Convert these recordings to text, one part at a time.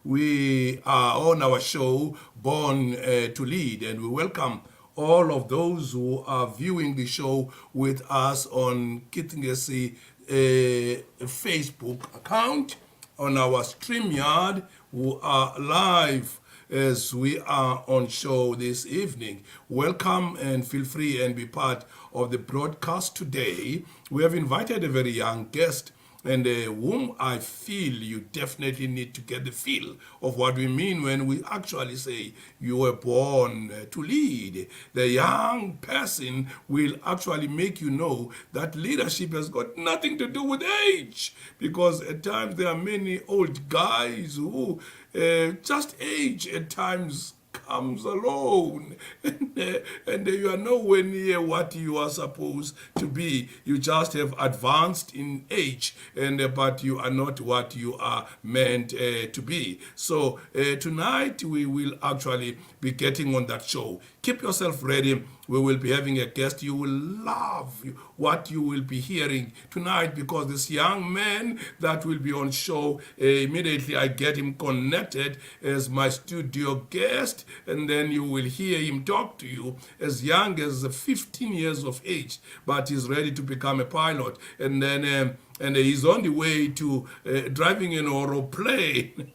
we are on our show, Born to Lead, and we welcome all of those who are viewing the show with us on Kitngesi Facebook account, on our StreamYard, who are live as we are on show this evening. Welcome and feel free and be part of the broadcast today. We have invited a very young guest and whom I feel you definitely need to get the feel of what we mean when we actually say you were born to lead. The young person will actually make you know that leadership has got nothing to do with age, because at times there are many old guys who just age at times comes alone and you are nowhere near what you are supposed to be. You just have advanced in age, and but you are not what you are meant to be. So tonight we will actually be getting on that show. Keep yourself ready. We will be having a guest. You will love what you will be hearing tonight, because this young man that will be on show, immediately I get him connected as my studio guest, and then you will hear him talk to you as young as 15 years of age, but he's ready to become a pilot, and then and he's on the way to driving an aeroplane.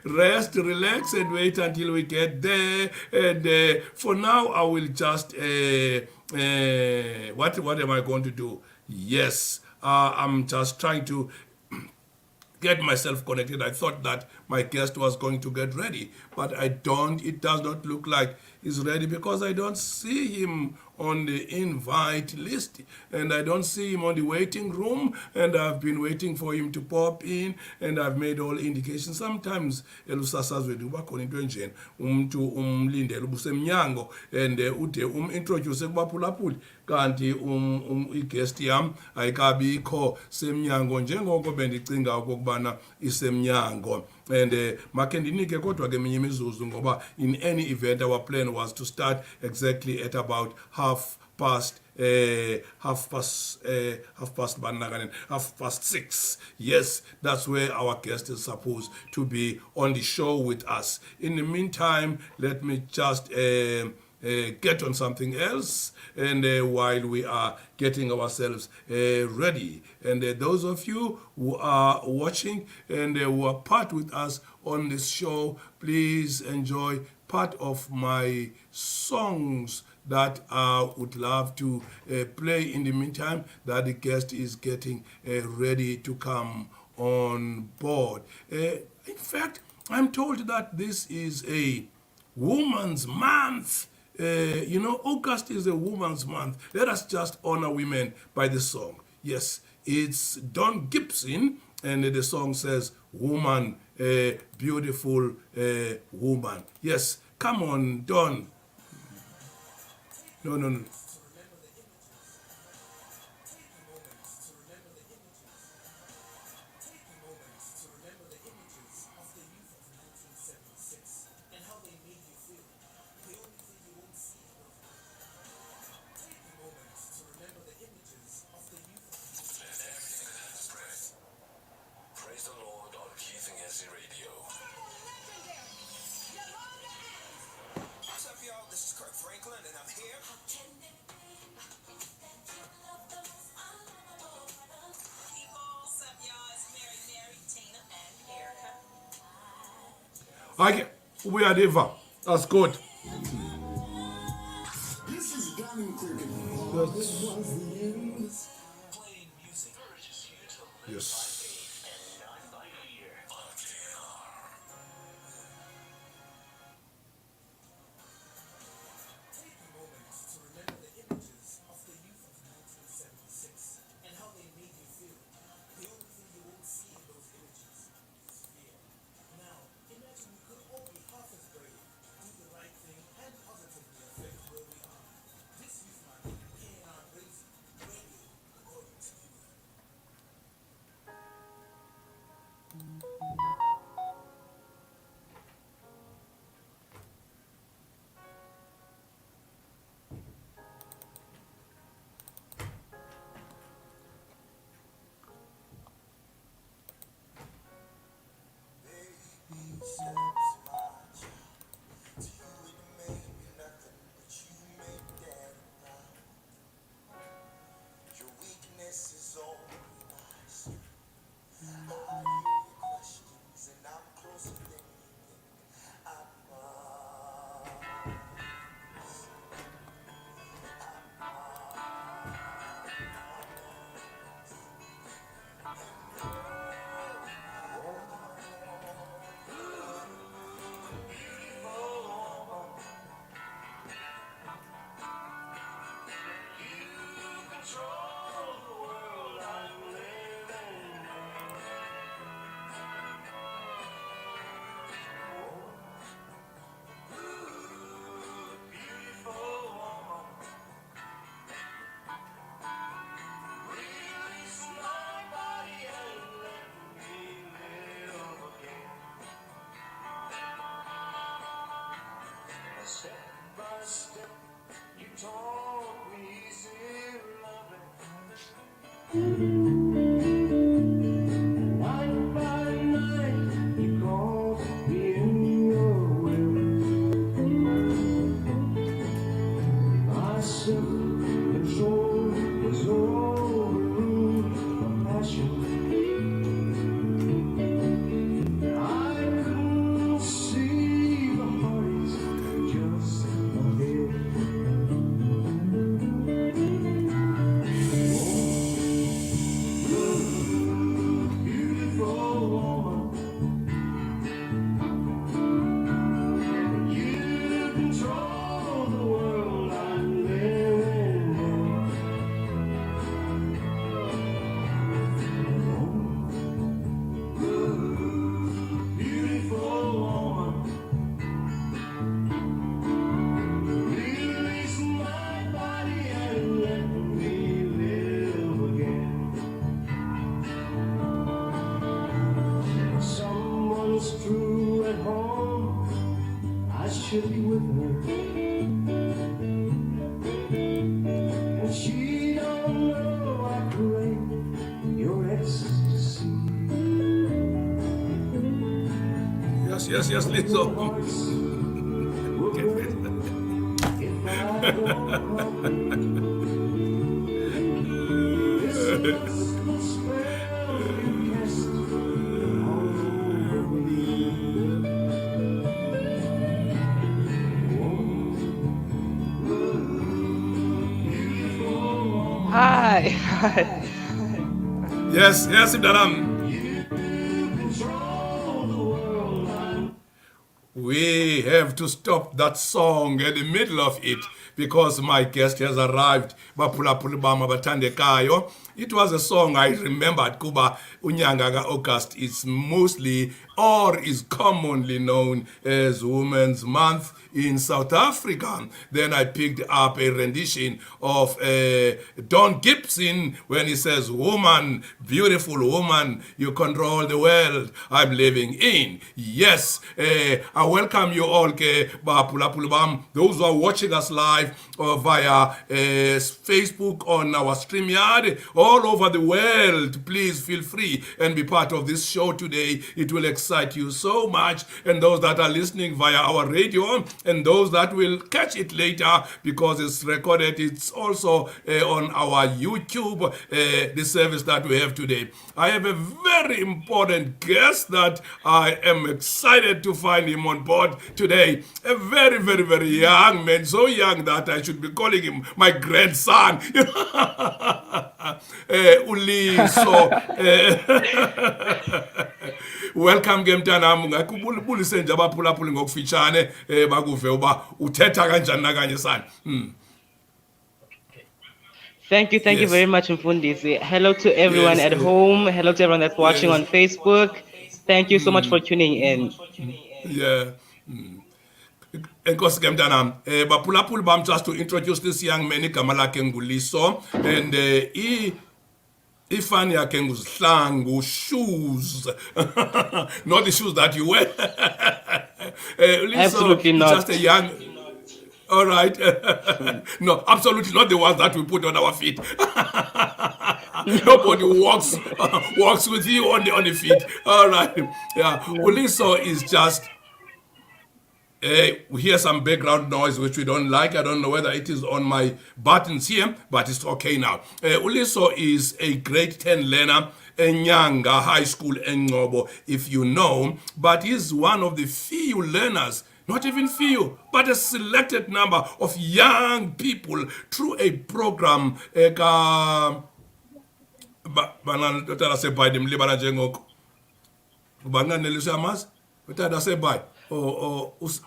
Rest, relax, and wait until we get there. And for now, I will just what am I going to do? Yes, I'm just trying to get myself connected. I thought that my guest was going to get ready, but I don't. It does not look like he's ready, because I don't see him on the invite list, and I don't see him on the waiting room, and I've been waiting for him to pop in, and I've made all indications. Sometimes elusasazweni kuba khona into enjeni, umuntu umlindele ubusemnyango and ude introduce kubaphulaphuli, kanti i-guest yam ayikabikho semnyango njengoko bendicinga okokubana isemnyango. And make ndinike kodwa ke minye imizuzu, ngoba in any event our plan was to start exactly at about half past 6. Yes, that's where our guest is supposed to be on the show with us. In the meantime, let me just get on something else, and while we are getting ourselves ready, and those of you who are watching and who are part with us on this show, please enjoy part of my songs that I would love to play in the meantime that the guest is getting ready to come on board. In fact, I'm told that this is a Women's Month. August is a Women's Month. Let us just honor women by the song. Yes, it's Don Gibson, and the song says, "Woman, beautiful woman." Yes, come on, Don. No. We are Eva. That's good. Yes. Night by night, you call me in your will. My self-control was overruled. My passion, I couldn't see the heartaches just ahead. Beautiful woman, you control the world I'm living in. Beautiful woman, release my body and let me live again. Someone's true at home, I should be with her. And she don't know I crave your ecstasy. Yes, Broken Lizzo. hearts will break if I don't come. This was the spell you cast all over me. Hi. Hi. Yes, Idaram. We have to stop that song at the middle of it because my guest has arrived. Baphulaphula bathandekayo. It was a song I remembered kuba unyanga August is mostly or is commonly known as Women's Month in South Africa. Then I picked up a rendition of Don Gibson when he says, "Woman, beautiful woman, you control the world I'm living in." Yes, I welcome you all, those who are watching us live via Facebook on our StreamYard all over the world. Please feel free and be part of this show today. It will excite you so much. And those that are listening via our radio and those that will catch it later because it's recorded, it's also on our YouTube, the service that we have today. I have a very important guest that I am excited to find him on board today. A very, very, very young man, so young that I should be calling him my grandson. Uliso. Welcome ke mntanami ngakubulise nje abaphulaphuli ngokufitshane bakuve uba uthetha kanjani nakanye sana. Thank you very Yes. much, Mfundisi. Hello to everyone Yes. at home. Hello to everyone that's watching Yes. on Facebook. Thank you so much for tuning in. Yeah. Enkosi ke mntanami baphulaphuli bam, just to introduce this young man, igama lakhe nguLiso, and ifani yakhe nguzihlangu shoes. Not the shoes that you wear. Liso Absolutely is just a not. young. All right. No, absolutely not the ones that we put on our feet. Nobody No. walks with you on the feet. All right. Yeah. No. Uliso is just we hear some background noise which we don't like. I don't know whether it is on my buttons here, but it's okay now. Uliso is a grade 10 learner Nyanga High School in Ngobo, if you know, but he's one of the few learners, not even few, but a selected number of young people through a program. Banana sebhayini mlibala njengoko banganeliswa amazi uthanda sebhayi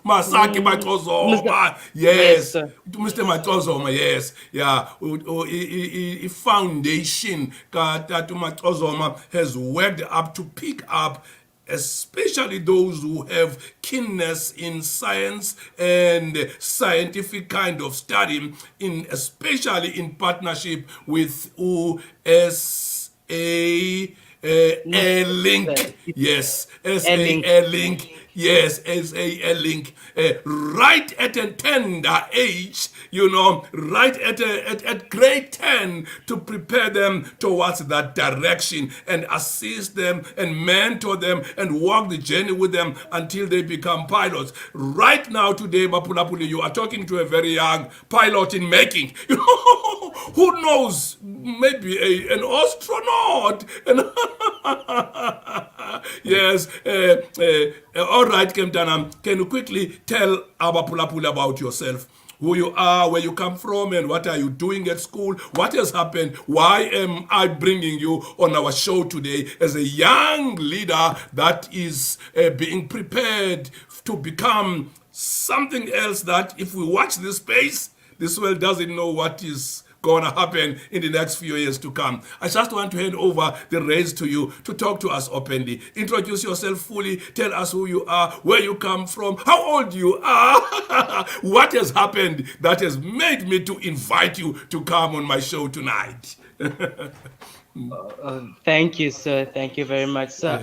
Masaki Mr. Machozoma. Yes, Yes, sir. Mr. Machozoma. Yes, yeah. Foundation Tatu Machozoma has worked up to pick up especially those who have keenness in science and scientific kind of study, in especially in partnership with USA Not A Link. it's Yes, a SA link. A Link Yes, as a link, right at a tender age, right at grade 10 to prepare them towards that direction and assist them and mentor them and walk the journey with them until they become pilots. Right now, today, Mapulapuli, you are talking to a very young pilot in making. Who knows? Maybe an astronaut. Yes. All right, Kemtanam, can you quickly tell our Pulapula about yourself? Who you are, where you come from, and what are you doing at school? What has happened? Why am I bringing you on our show today as a young leader that is being prepared to become something else that if we watch this space, this world doesn't know what is going to happen in the next few years to come. I just want to hand over the reins to you to talk to us openly. Introduce yourself fully. Tell us who you are, where you come from, how old you are, what has happened that has made me to invite you to come on my show tonight. Thank you, sir. Thank you very much, sir.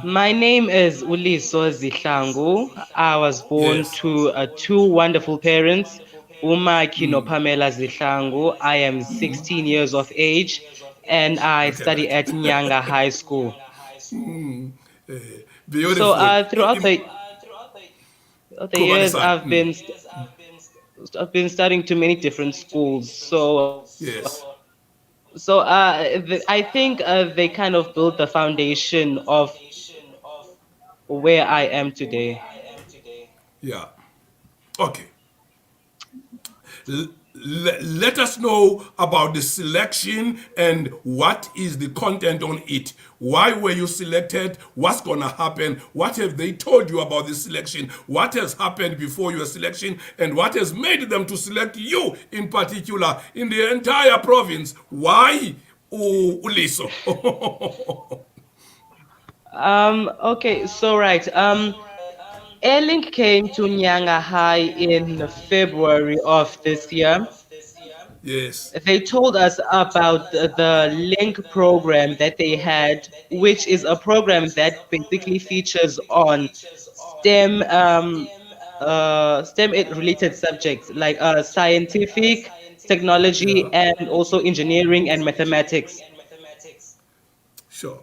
My name is Uliso Zihlangu. I was born Yes. to two wonderful parents, Umaki no Pamela Zihlangu. I am 16 years of age, and I Look at study at that. Nyanga High School. So, Beautiful. throughout the Go on, years, son. I've been studying to many different schools. Yes. I think they kind of built the foundation of where I am today. Yeah. Okay. Let us know about the selection and what is the content on it. Why were you selected? What's going to happen? What have they told you about the selection? What has happened before your selection? And what has made them to select you in particular in the entire province? Why? Uliso. Okay, so right. Airlink came to Nyanga High in February of this year. Yes. They told us about the Link program that they had, which is a program that basically features on STEM related subjects like scientific, technology, Yeah. and also engineering and mathematics. Sure.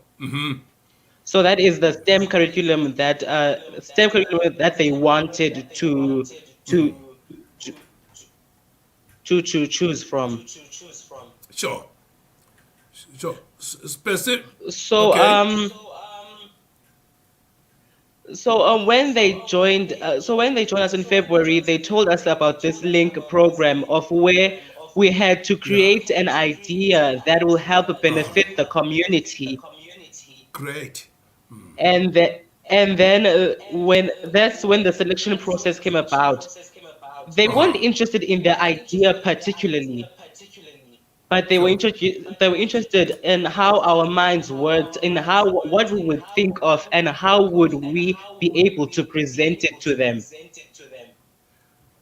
So that is the STEM curriculum that they wanted to to choose from. Sure. Sure. Specific. So Okay. when they joined us in February, they told us about this link program of where we had to Yeah. create an idea that will help benefit the community, Great. and then when the selection process came about, they weren't interested in the idea particularly, but Sure. they were interested in how our minds worked, in how what we would think of, and how would we be able to present it to them.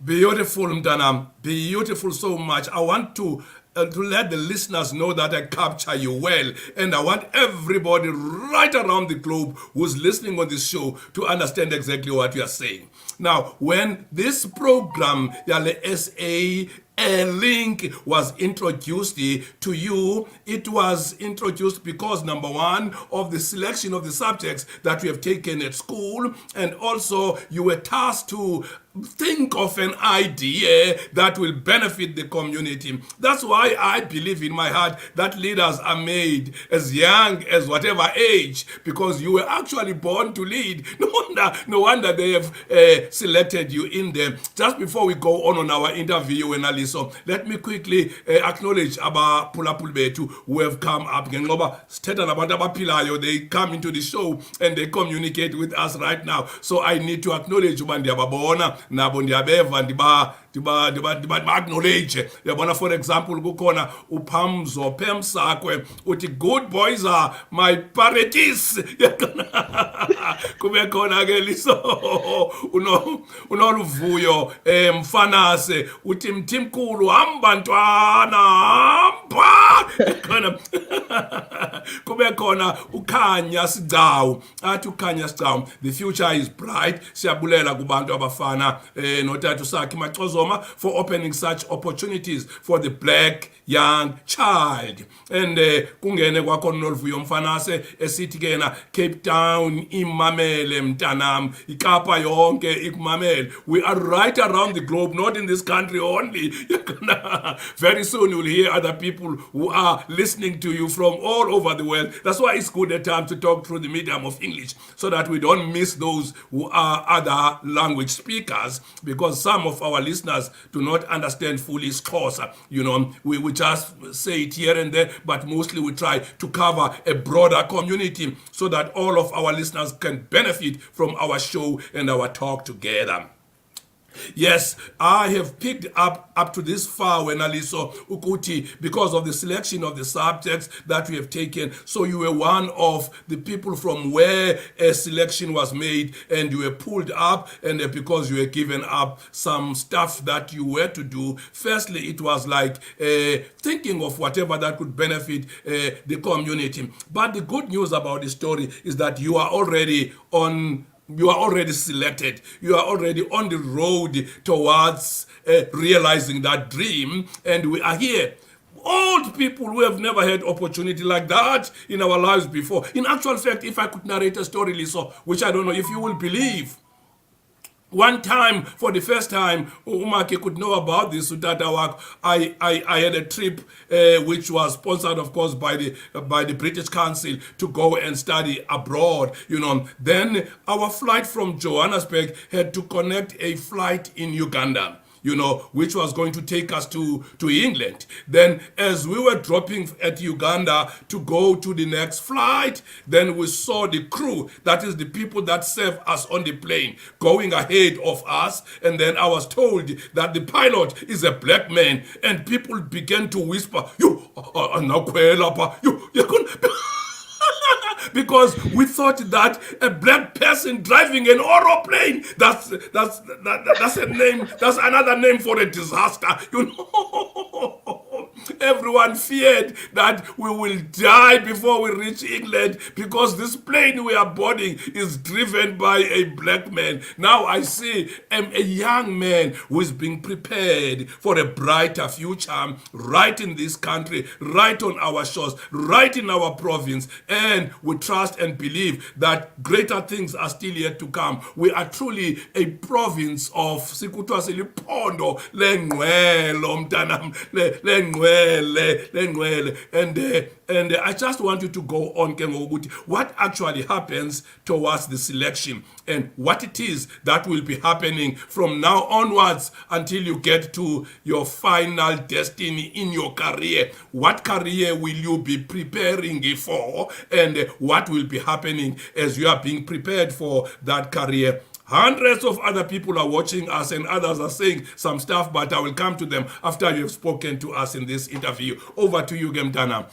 Beautiful, Mdanam. Beautiful so much. I want to let the listeners know that I capture you well. And I want everybody right around the globe who's listening on this show to understand exactly what you are saying. Now, when this program, Yale SA a link was introduced to you, it was introduced because number one of the selection of the subjects that we have taken at school, and also you were tasked to think of an idea that will benefit the community. That's why I believe in my heart that leaders are made as young as whatever age, because you were actually born to lead. No wonder they have selected you in there. Just before we go on our interview, Aliso, let me quickly acknowledge abaphulaphuli bethu who have come up. Ngengoba sithetha nabantu abaphilayo, they come into the show and they communicate with us right now. So I need to acknowledge uba ndiyababona nabo ndiyabeva ndiba-acknowledge. Yabona, for example, kukhona uphamzo phemsakwe uthi good boys are my paradise. kube khona ke liso unoluvuyo Mfanase uthi mthimkhulu hamba ntwana hamba khona kube khona ukhanya Sigcawu athi ukhanya Sigcawu the future is bright siyabulela kubantu abafana notata sakhe Macozoma for opening such opportunities for the black young child and kungene kwakhona noluvuyo Mfanase esithi kena Cape Town imamele mntanam ikapa yonke ikumamele we are right around the globe not in this country only very soon you'll hear other people who are listening to you from all over the world. That's why it's good at times to talk through the medium of English so that we don't miss those who are other language speakers because some of our listeners do not understand fully Xhosa. We just say it here and there, but mostly we try to cover a broader community so that all of our listeners can benefit from our show and our talk together. Yes, I have picked up to this far when Aliso Ukuti because of the selection of the subjects that we have taken. So you were one of the people from where a selection was made and you were pulled up and because you were given up some stuff that you were to do. Firstly, it was like thinking of whatever that could benefit the community. But the good news about the story is that you are already selected. You are already on the road towards realizing that dream. And we are here. Old people who have never had opportunity like that in our lives before. In actual fact, if I could narrate a story, Liso, which I don't know if you will believe. One time, for the first time, Umake could know about this. I had a trip which was sponsored, of course, by the British Council to go and study abroad. Then our flight from Johannesburg had to connect a flight in Uganda. Which was going to take us to England. Then as we were dropping at Uganda to go to the next flight, then we saw the crew, that is the people that serve us on the plane, going ahead of us. And then I was told that the pilot is a black man, and people began to whisper, you because we thought that a black person driving an aeroplane, that's a name, that's another name for a disaster. Everyone feared that we will die before we reach England because this plane we are boarding is driven by a black man. Now I see a young man who is being prepared for a brighter future right in this country, right on our shores, right in our province. And we trust and believe that greater things are still yet to come. We are truly a province of Sikutwa Silipondo, Lengwelo, Mtanam, Lengwele. And I just want you to go on, Kengoguti, what actually happens towards the selection and what it is that will be happening from now onwards until you get to your final destiny in your career. What career will you be preparing for and what will be happening as you are being prepared for that career? Hundreds of other people are watching us and others are saying some stuff, but I will come to them after you have spoken to us in this interview. Over to you, Gemtana.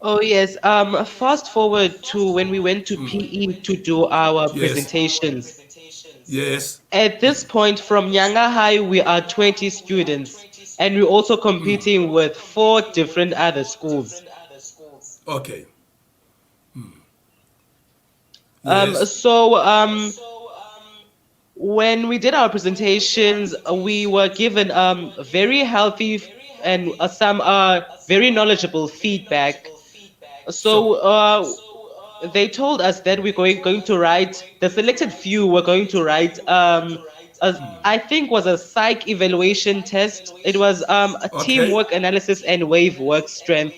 Oh yes. Fast forward to when we went to PE to do our presentations. Yes. At this point, from Nyanga High, we are 20 students, and we're also competing with 4 different other schools. Okay. When we did our presentations, we were given very healthy and some very knowledgeable feedback. So they told us that we're going to write, the selected few were going to write, I think was a psych evaluation test. It was a teamwork analysis and wave work strength.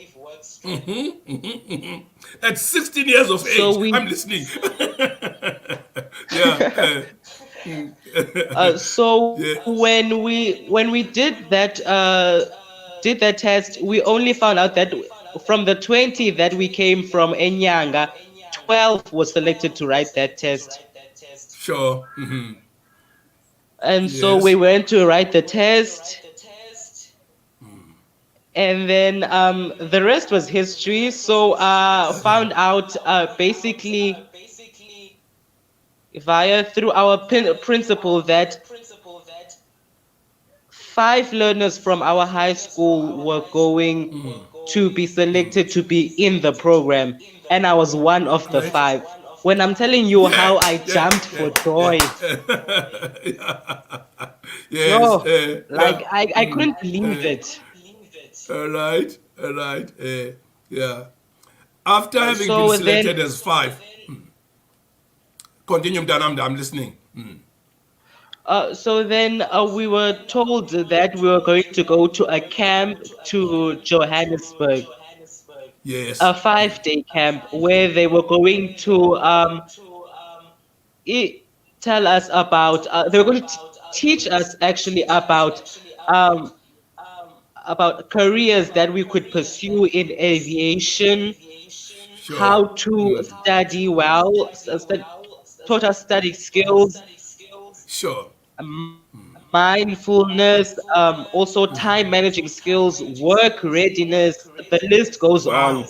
At 16 years of age, I'm listening. Yeah. When we did that test, we only found out that from the 20 that we came from Enyanga, 12 was selected to write that test. Sure. And so we went to write the test. And then the rest was history. So found out basically via through our principle that five learners from our high school were going to be selected to be in the program, and I was one of the Right? five. When I'm telling you Yeah, how I yeah, jumped yeah, for yeah. joy, Yes, yo, like yeah. I couldn't believe it. All right, all right. Yeah. After having been So then, selected as five, continue, Mdanam, I'm listening. we were told that we were going to go to a camp to Johannesburg, a Yes. 5 day camp where they were going to i- tell us about they were going to teach us actually um, about careers that we could pursue in aviation, Sure. how to study well, taught us study skills, Sure. mindfulness, also time managing skills, work readiness. The list goes on. Wow.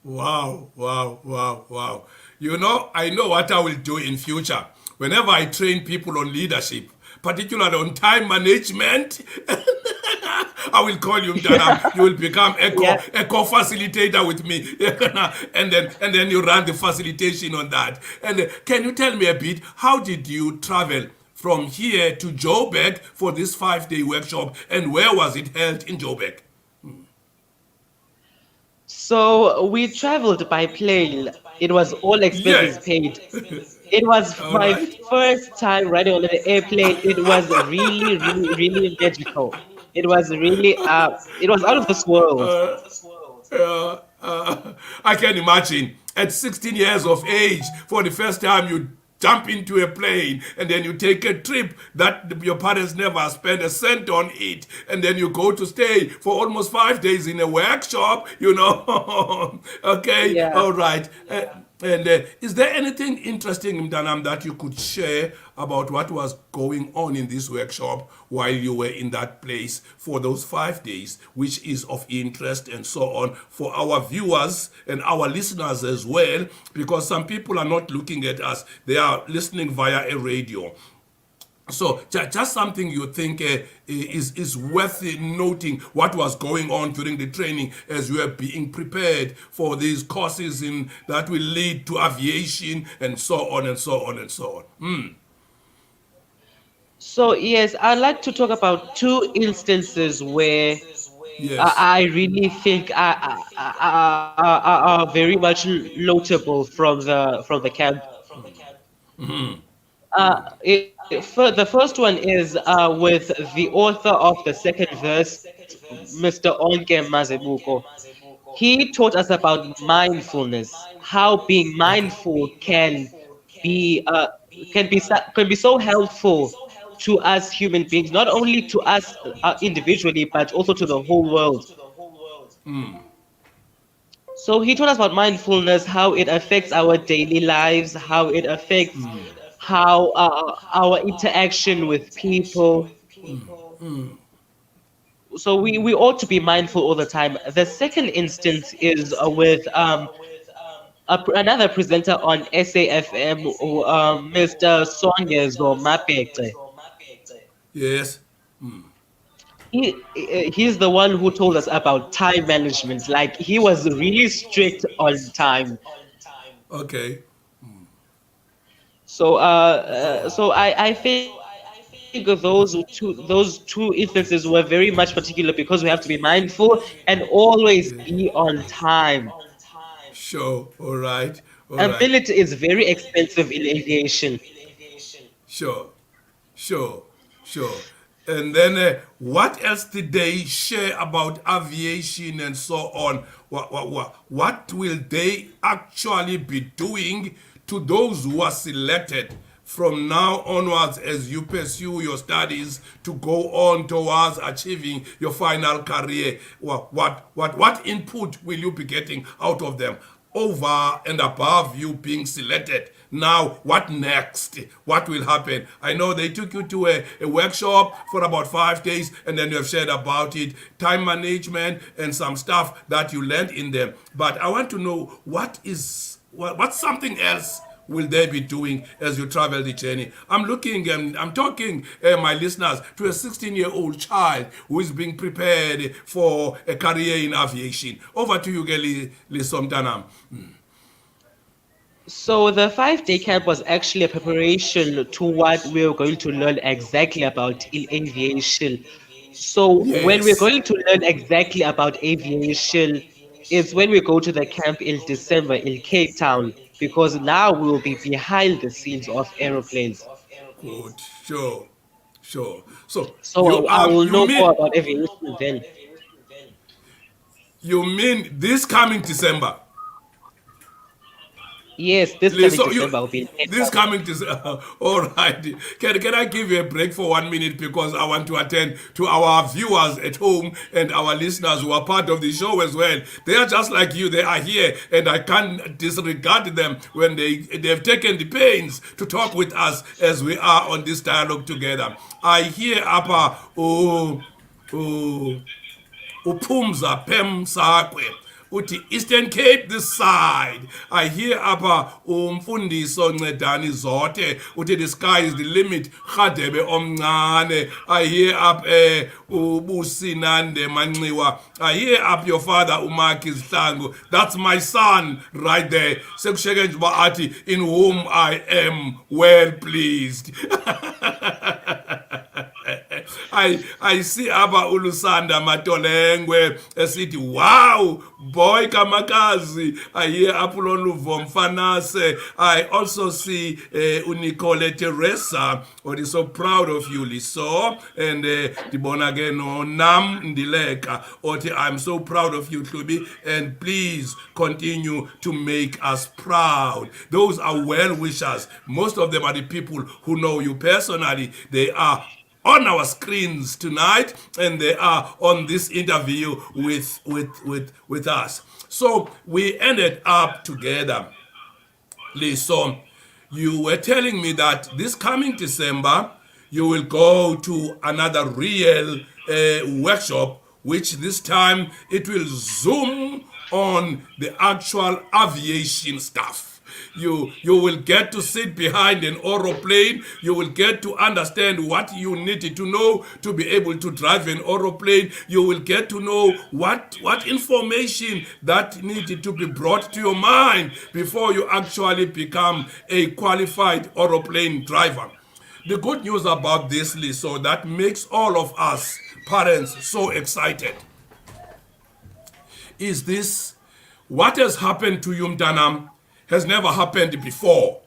Wow, wow, wow, wow. You know, I know what I will do in future. Whenever I train people on leadership, particularly on time management, I will call you Mdanam. You will become Yeah. a co-facilitator with me, and then you run the facilitation on that. And can you tell me a bit? How did you travel from here to Joburg for this 5 day workshop, and where was it held in Joburg? So we traveled by plane. It was all Yeah. expenses paid. It was All my right. first time riding on an airplane. It was really, really, really magical. It was out of this world. I can imagine at 16 years of age, for the first time, you jump into a plane and then you take a trip that your parents never spent a cent on it, and then you go to stay for almost 5 days in a workshop, okay, Yeah. all right. And is there anything interesting, Mdanam, that you could share about what was going on in this workshop while you were in that place for those 5 days, which is of interest and so on for our viewers and our listeners as well? Because some people are not looking at us, they are listening via a radio. So just something you think is worth noting what was going on during the training as you were being prepared for these courses in that will lead to aviation and so on and so on and so on. So yes, I'd like to talk about two instances where Yes. I really think are very much notable from the camp. The first one is with the author of the second verse, Mr. Onke Mazebuko. He taught us about mindfulness, how being mindful be can be so helpful to us human beings, not only to us individually, but also to the whole world. So he taught us about mindfulness, how it affects our daily lives, how it affects how our interaction with people. So we ought to be mindful all the time. The second instance is with another presenter on SAFM, Mr. Songes or Mapete. Yes. He's the one who told us about time management. Like he was really strict on time. Okay. I think those two instances were very much particular because we have to be mindful and always be on time. Sure. All right. All And right. billet is very expensive in aviation. Sure. Sure, sure. And then what else did they share about aviation and so on? What will they actually be doing to those who are selected from now onwards as you pursue your studies to go on towards achieving your final career? What input will you be getting out of them? over and above you being selected. Now, what next? What will happen? I know they took you to a workshop for about 5 days and then you have shared about it, time management and some stuff that you learned in them. But I want to know what's something else will they be doing as you travel the journey? I'm looking and I'm talking, my listeners, to a 16-year-old child who is being prepared for a career in aviation. Over to you, Geli Lisomtanam. So the 5-day camp was actually a preparation to what we were going to learn exactly about in aviation. So when we're Yes. going to learn exactly about aviation, it's when we go to the camp in December in Cape Town, because now we will be behind the scenes of aeroplanes. Good. Sure. Sure. So So I will you know more mean about aviation then. this coming December? Yes, this coming So December will be in Cape this Town. coming to all right. Can I give you a break for 1 minute because I want to attend to our viewers at home and our listeners who are part of the show as well. They are just like you. They are here, and I can't disregard them when they've taken the pains to talk with us as we are on this dialogue together. I hear Appa oh uphumza phem sakwe uthi Eastern Cape this side. I hear apha umfundiso Ncedani Zote uthi the sky is the limit Radebe omncane. I hear up ubusinande Manxiwa. I hear up your father Umaki Zihlangu. That's my son right there. Sekusheke nje uba athi in whom I am well pleased. I see Abba Ulusanda Matolengwe esithi wow boy kamakazi. I hear Apollo Luvo Mfanase. I also see Unicole Teresa. What is so proud of you Liso and Dibona no Nam Ndileka. Oti I'm so proud of you Tlubi and please continue to make us proud. Those are well wishers. Most of them are the people who know you personally. They are on our screens tonight and they are on this interview with us. So we ended up together. Listen, you were telling me that this coming December you will go to another real workshop, which this time it will zoom on the actual aviation stuff. You will get to sit behind an aeroplane. You will get to understand what you needed to know to be able to drive an aeroplane. You will get to know what information that needed to be brought to your mind before you actually become a qualified aeroplane driver. The good news about this, Liso, that makes all of us parents so excited is this: what has happened to you, Mtanam, has never happened before.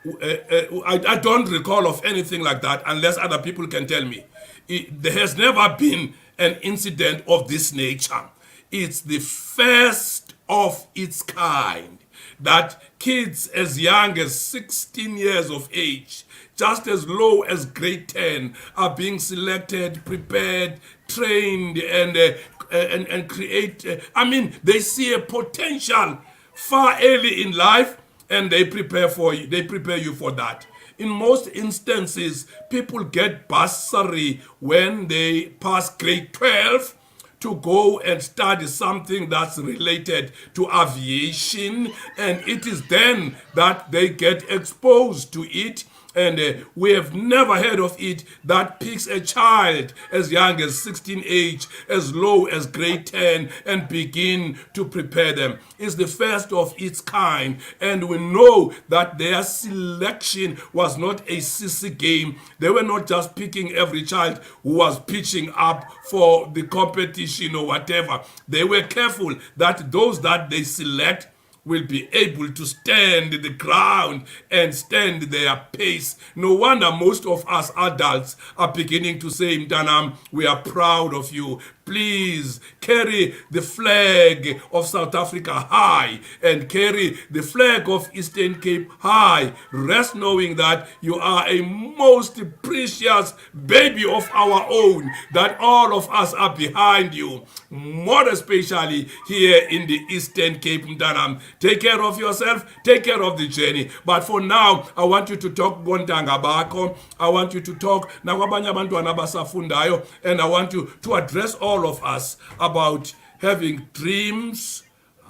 I don't recall of anything like that unless other people can tell me. There has never been an incident of this nature. It's the first of its kind that kids as young as 16 years of age, just as low as grade 10, are being selected, prepared, trained, and create. I mean, they see a potential far early in life and they prepare for you. They prepare you for that. In most instances, people get bursary when they pass grade 12 to go and study something that's related to aviation, and it is then that they get exposed to it. And we have never heard of it that picks a child as young as 16 age, as low as grade 10, and begin to prepare them. It's the first of its kind. And we know that their selection was not a sissy game. They were not just picking every child who was pitching up for the competition or whatever. They were careful that those that they select will be able to stand the ground and stand their pace. No wonder most of us adults are beginning to say, Mtanam, we are proud of you. please carry the flag of South Africa high and carry the flag of Eastern Cape high. Rest knowing that you are a most precious baby of our own, that all of us are behind you, more especially here in the Eastern Cape. Mtanam, take care of yourself, take care of the journey. But for now, I want you to talk Gontanga Bako. I want you to talk nakwabanye abantwana abasafundayo, and I want you to address all of us about having dreams,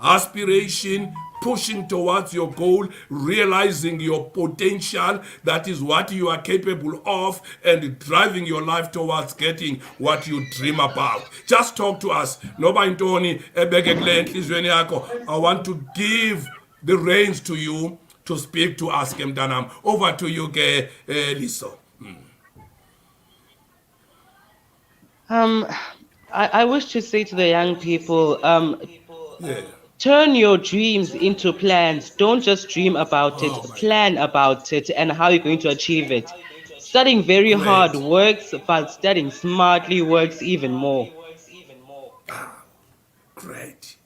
aspiration, pushing towards your goal, realizing your potential, that is what you are capable of, and driving your life towards getting what you dream about. Just talk to us. Noba intoni ebeke kule enhlizweni yakho. I want to give the reins to you to speak to us, Kemtanam. Over to you, Liso. Um, I wish to say to the young people, Yeah. turn your dreams into plans. Don't just dream about it, Oh my God. plan about it and how you're going to achieve it. Studying very hard Great. works, but studying smartly works even more. Great.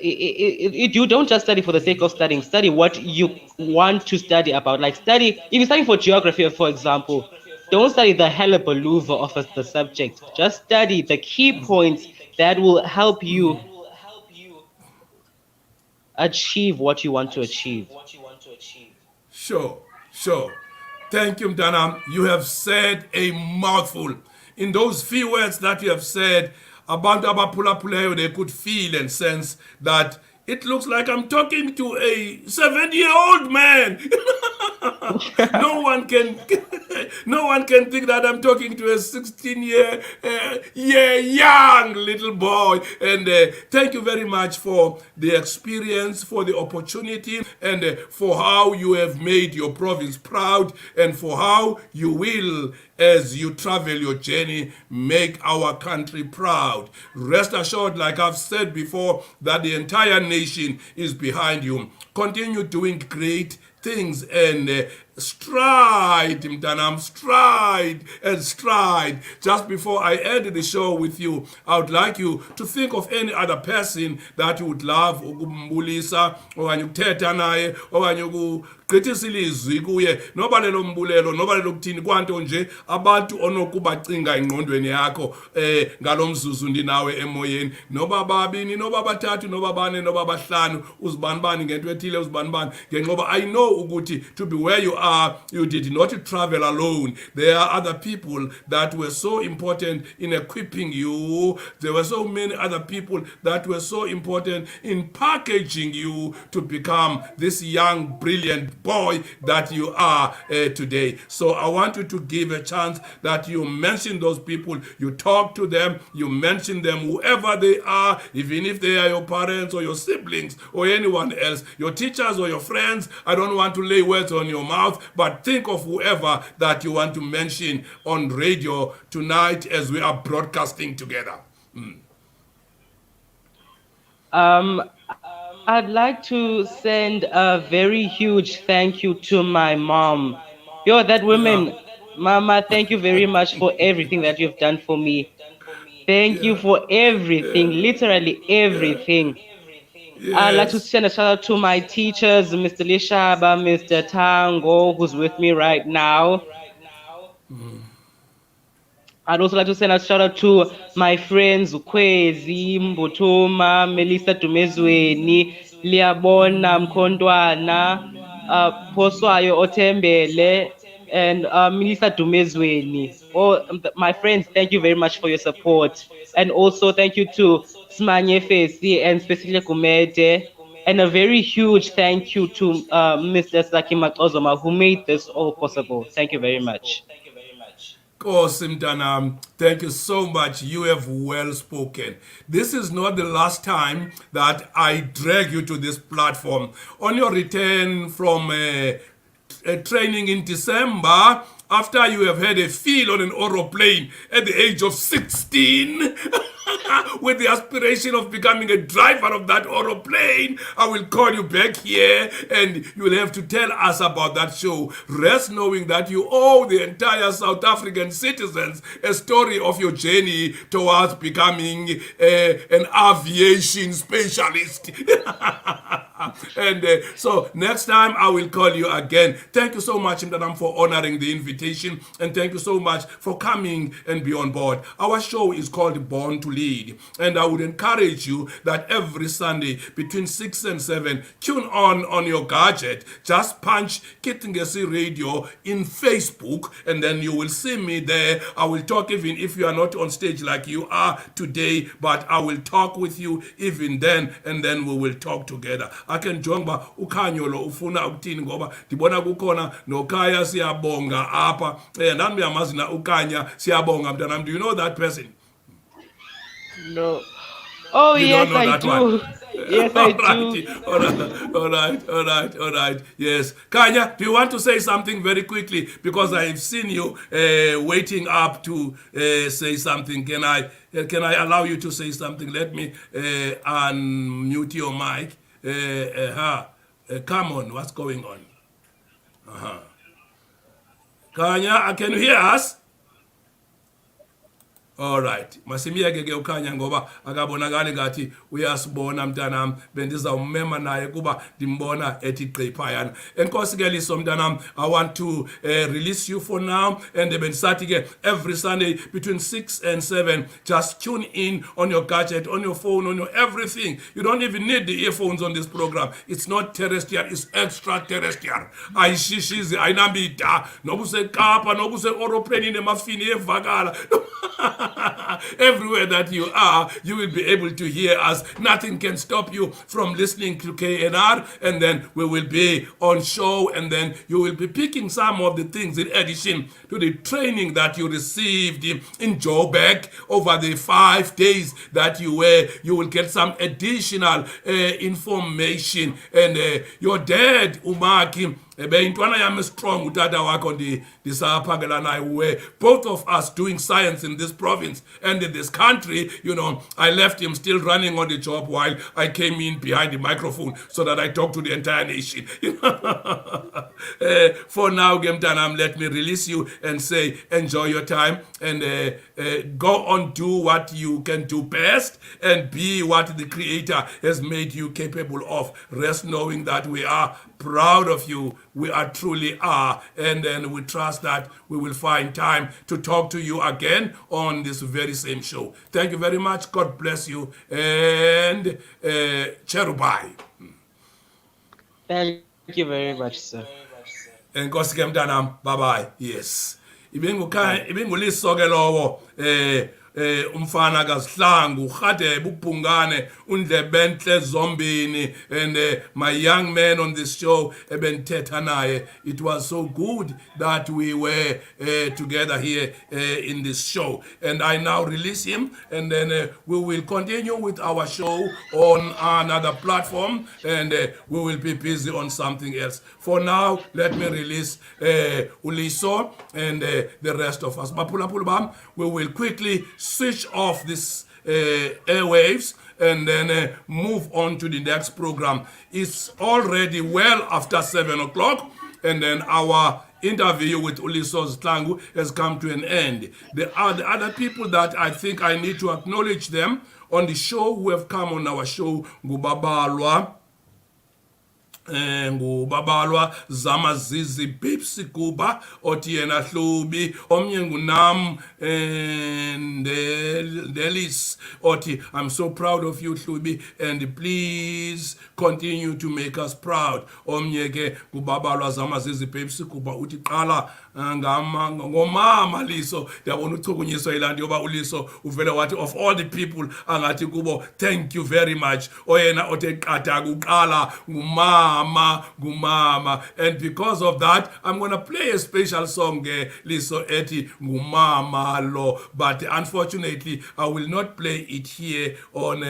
You don't just study for the sake of studying. Study what you want to study about. Like study, if you're studying for geography, for example, don't study the hullabaloo of the subject. Just study the key points that will help you achieve what you want to achieve. Sure, sure. Thank you, Mtanam. You have said a mouthful. In those few words that you have said, abantu abaphulaphulayo, they could feel and sense that it looks like I'm talking to a 7-year-old man. No one can no one can think that I'm talking to a 16-year young little boy. And thank you very much for the experience, for the opportunity, and for how you have made your province proud, and for how you will, as you travel your journey, make our country proud. Rest assured, like I've said before, that the entire nation is behind you. Continue doing great things and stride, Mtanam, stride and stride. Just before I end the show with you, I would like you to think of any other person that you would love ukumbulisa okanye ukuthetha naye okanye ukugqithisa ilizwi kuye, noba lelo mbulelo noba lelo kuthini, kwanto nje abantu onokubacinga engqondweni yakho ngalo mzuzu ndinawe emoyeni, noba babini noba bathathu noba bane noba bahlanu, uzibanibani ngento ethile, uzibanibani ngengoba I know ukuthi to be where you are, you did not travel alone. There are other people that were so important in equipping you. There were so many other people that were so important in packaging you to become this young, brilliant boy that you are today. So I want you to give a chance that you mention those people, you talk to them, you mention them, whoever they are, even if they are your parents or your siblings or anyone else, your teachers or your friends. I don't want to lay words on your mouth, but think of whoever that you want to mention on radio tonight as we are broadcasting together. Um, I'd like to send a very huge thank you to my mom. Yo, that Yeah, woman, Mama, thank you very much for everything that you've done for me. Thank you yeah, for everything, yeah, literally yeah. everything. I'd like to Yes. send a shout out to my teachers, Mr. Lishaba, Mr. Tango, who's with me right now. I'd also like to send a shout out to my friends Ukwezi, Mbutuma, Melissa Dumezweni, Liabona Mkondwana, Poswayo Otembele, and Melissa Dumezweni. All my friends, thank you very much for your support. And also thank you to Smanye Fesi and specifically Kumete. And a very huge thank you to Mr. Saki Matozoma who made this all possible. Thank you very much. Simtanam, thank you so much. You have well spoken. This is not the last time that I drag you to this platform. On your return from training in December, after you have had a feel on an aeroplane at the age of 16, with the aspiration of becoming a driver of that aeroplane, I will call you back here and you will have to tell us about that show. Rest knowing that you owe the entire South African citizens a story of your journey towards becoming an aviation specialist. And so next time I will call you again. Thank you so much, Mdanam, for honoring the invitation, and thank you so much for coming and be on board. Our show is called Born to Lead, and I would encourage you that every Sunday between 6 and 7, tune on your gadget. Just punch Kitengesi Radio in Facebook, and then you will see me there. I will talk even if you are not on stage like you are today, but I will talk with you even then, and then we will talk together. Akenjonga ukhanyo lo ufuna ukuthini ngoba ndibona kukhona noKhaya siyabonga apha nami uyamazi na uKhanya siyabonga mntanami. Do you know that person? No. Oh, You yes, don't know I that do. one? Yes, I do. All right. Yes. Kanya, do you want to say something very quickly? Because I've seen you waiting up to say something. Can I allow you to say something? Let me unmute your mic. Come on, what's going on? Kanya, can you hear us? All right. Masimiyeke ke uKhanya ngoba akabonakali ngathi uyasibona mntanami. Bendizawumema naye kuba ndimbona ethi gqiphayana. Enkosi ke liso mntanami, I want to release you for now, and bendisathi ke every Sunday between 6 and 7, just tune in on your gadget, on your phone, on your everything. You don't even need the earphones on this program. It's not terrestrial, it's extraterrestrial. Ayishishizi ayinambida nobuse Kapa nobuse oropeni nemafini evakala. Everywhere that you are, you will be able to hear us. Nothing can stop you from listening to KNR, and then we will be on show, and then you will be picking some of the things in addition to the training that you received in Joburg over the 5 days that you were. You will get some additional information, and your dad Umaki ebeyintwana yami strong utata wakho ndisaphangela naye we both of us doing science in this province and in this country. You know, I left him still running on the job while I came in behind the microphone so that I talk to the entire nation. For now, Gemtanam, let me release you and say enjoy your time, and go on, do what you can do best, and be what the Creator has made you capable of. Rest knowing that we are proud of you. We are truly are, and then we trust that we will find time to talk to you again on this very same show. Thank you very much. God bless you, and Cherubai. Thank you very much, sir. Enkosi ke mntanam, bye bye. Yes, ibinguliso ke lowo umfana kaSihlangu uGadebe uBhungane undlebenhle zombini, and my young man on this show ebenthetha naye. It was so good that we were together here in this show, and I now release him, and then we will continue with our show on another platform, and we will be busy on something else. For now, let me release Uliso and the rest of us. Bapulapulu bam, we will quickly switch off this airwaves, and then move on to the next program. It's already well after 7 o'clock, and then our interview with Uliso Sihlangu has come to an end. The other people that I think I need to acknowledge them on the show who have come on our show, Ngubabalwa, ngubabalwa zamazizi Bipsi Kuba othi yena Hlubi, omnye ngunam Delis othi I'm so proud of you Hlubi, and please continue to make us proud. Omnye ke ngubabalwa zamazizi Bipsi Kuba uthi qala ngomama Liso. Ndiyabona uchukunyiswa ilanto yoba uLiso uvele wathi of all the people angathi kubo thank you very much. Oyena othe qatha kuqala ngumama Mama, Gumama. And because of that, I'm going to play a special song, Liso Eti, Gumama Lo. But unfortunately, I will not play it here on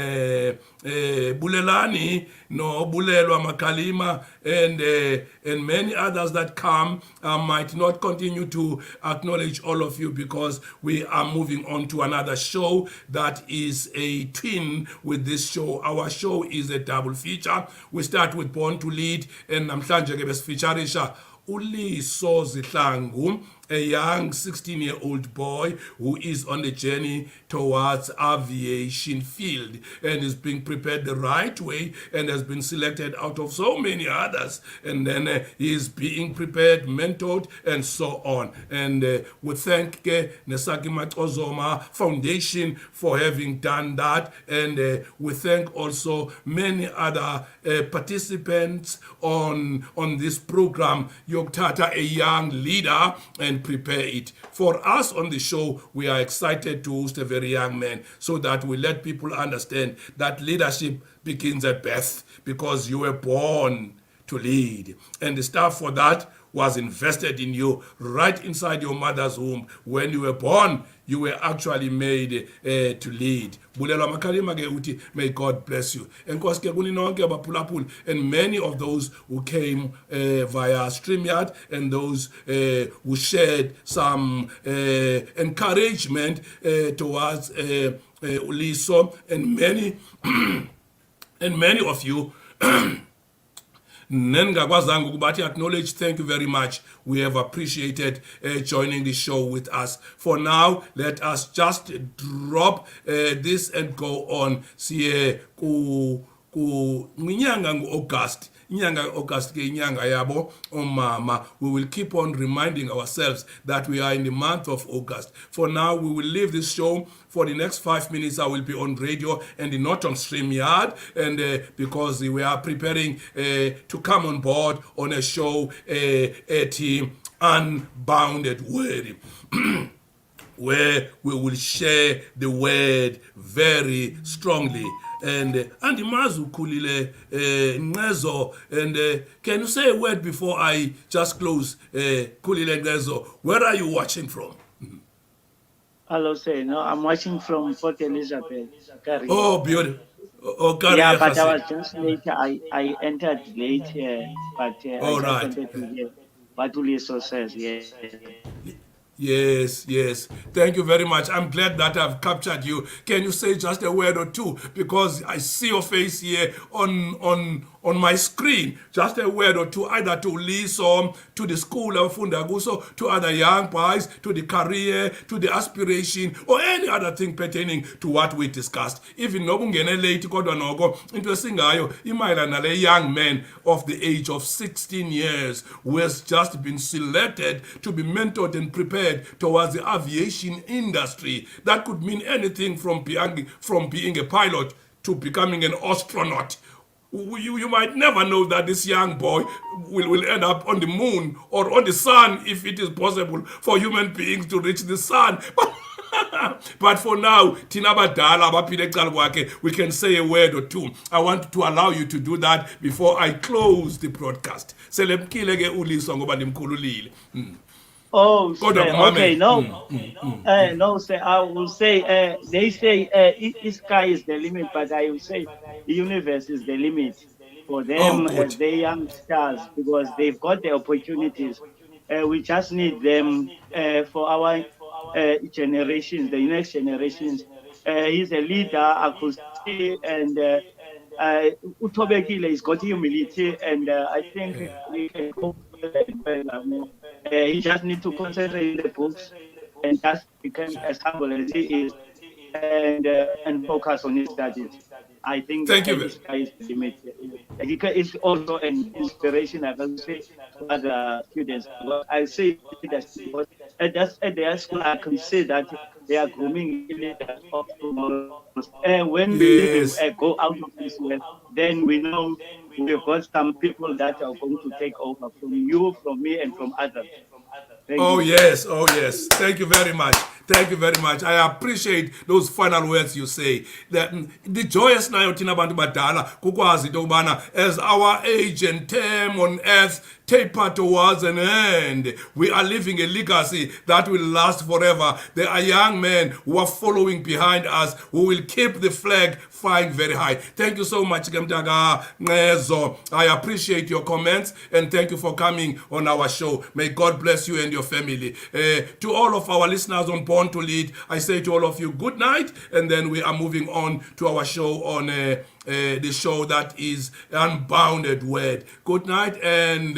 Bulelani, no, Bulelwa Makalima, and many others that come. I might not continue to acknowledge all of you because we are moving on to another show that is a twin with this show. Our show is a double feature. We start with Born to Lead, and namhlanje ke besifeatureisha Uliso Zihlangu, a young 16-year-old boy who is on a journey towards aviation field and is being prepared the right way and has been selected out of so many others, and then he is being prepared, mentored, and so on. And we thank Nesaki Matozoma Foundation for having done that, and we thank also many other participants on this program. Yoktata, a young leader, and prepare it. For us on the show, we are excited to host a very young man so that we let people understand that leadership begins at birth because you were born to lead. And the stuff for that was invested in you right inside your mother's womb. When you were born, you were actually made to lead. Bulelwa Makalima ke uthi, may God bless you. Enkosi ke kuni nonke abaphulaphuli, and many of those who came via StreamYard, and those who shared some encouragement towards Uliso, and many and many of you Nengakwazanga ukubathi acknowledge, thank you very much. We have appreciated joining the show with us. For now, let us just drop this and go on. Siye ku minyanga ngu-August. Inyanga August ke inyanga yabo omama. We will keep on reminding ourselves that we are in the month of August. For now, we will leave this show. For the next 5 minutes, I will be on radio and not on StreamYard, and because we are preparing to come on board on a show, a team Unbounded Word. Where we will share the word very strongly. And Andimazu Kulile Ngezo, and can you say a word before I just close? Kulile Ngezo, where are you watching from? Hello, say no. I'm watching from Port Elizabeth, Gary. Oh, beautiful. Oh, Yeah, but I was just late. I entered late here, but I all just right. wanted to hear what Uliso says. Yeah. Yes, yes. Thank you very much. I'm glad that I've captured you. Can you say just a word or two? Because I see your face here on my screen. Just a word or two, either to Liso, to the school of Fundaguso, to other young boys, to the career, to the aspiration, or any other thing pertaining to what we discussed. Even nobungene late kodwa noko into esingayo imayelana nale young man of the age of 16 years who has just been selected to be mentored and prepared towards the aviation industry. That could mean anything from being a pilot to becoming an astronaut. You might never know that this young boy will end up on the moon or on the sun if it is possible for human beings to reach the sun. But for now, we can say a word or two. I want to allow you to do that before I close the broadcast. Oh, say, okay, no, no, say, I will say, they say, sky is the limit, but I will say the universe is the limit for Oh, them as good. they young stars because they've got the opportunities. We just need them for our generations, the next generations. He's a leader, I could see, and Utobekile has got humility, and I think we can go further as well. I mean, he just need to concentrate in the books and just become as humble as he is, and focus on his studies. I think Thank you. his sky is the limit. Is also an inspiration, I can say, to other students. Because I say leadership because at their school, I can say that they are grooming leaders of tomorrow. And when we Yes. go out of this world, then we know we've got some people that are going to take over from you, from me, and from others. Thank Oh you. yes, oh yes. Thank you very much. Thank you very much. I appreciate those final words you say. The joyous nayo thina bantu badala kukwazi into yokubana as our age and term on earth taper towards an end, we are leaving a legacy that will last forever. There are young men who are following behind us who will keep the flag flying very high. Thank you so much, Gemtaga Ngezo. I appreciate your comments and thank you for coming on our show. May God bless you and your family. To all of our listeners on Born to Lead, I say to all of you, good night. And then we are moving on to our show on the show that is Unbounded Word. Good night and